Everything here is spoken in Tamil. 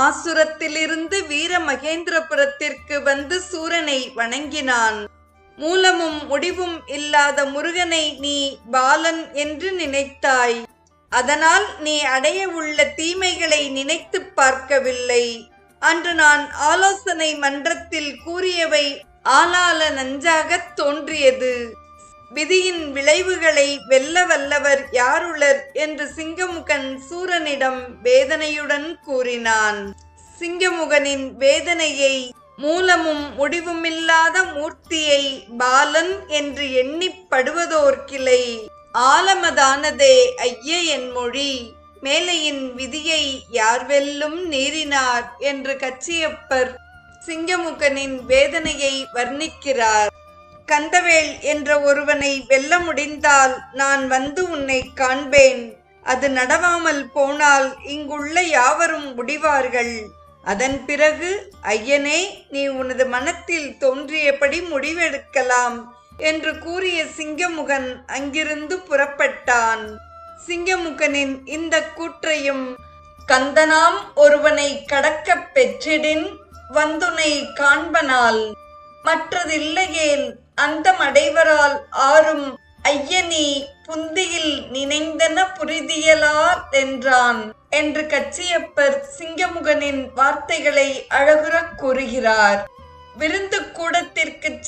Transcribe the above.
ஆசுரத்திலிருந்து வீர மகேந்திரபுரத்திற்கு வந்து சூரனை வணங்கினான். மூலமும் முடிவும் இல்லாத முருகனை நீ பாலன் என்று நினைத்தாய். அதனால் நீ அடைய உள்ள தீமைகளை நினைத்து பார்க்கவில்லை. அன்று நான் ஆலோசனை மன்றத்தில் கூறியவை ஆளால நஞ்சாகத் தோன்றியது. விதியின் விளைவுகளை வெல்ல வல்லவர் யாருளர் என்று சிங்கமுகன் சூரனிடம் வேதனையுடன் கூறினான். சிங்கமுகனின் வேதனையை, மூலமும் முடிவுமில்லாத மூர்த்தியை பாலன் என்று எண்ணிப்படுவதோர் கிளை ஆலமதானதே ஐய என் மொழி. மேலையின் விதியை யார் வெல்லும் நீரினார் என்று கச்சியப்பர் சிங்கமுகனின் வேதனையை வர்ணிக்கிறார். கந்தவேல் என்ற ஒருவனை வெல்ல முடிந்தால் நான் வந்து உன்னை காண்பேன். அது நடவாமல் போனால் இங்குள்ள யாவரும் முடிவார்கள். அதன் பிறகு ஐயனே, நீ உனது மனத்தில் தோன்றியபடி முடிவெடுக்கலாம் என்று கூறிய சிங்கமுகன் அங்கிருந்து புறப்பட்டான். சிங்கமுகனின் இந்த கூற்றையும், கந்தனாம் ஒருவனை கடக்கப் பெற்றிடின் வந்துனை காண்பனால் மற்றதில்லையேல் அந்தமடைவரால் ஆறும் ஐயனி புந்தியில் நினைந்தன புரிதியலார் என்றான் என்று கச்சியப்பர் சிங்கமுகனின் வார்த்தைகளை அழகுறக் கூறுகிறார். விருந்து கூடத்திற்கு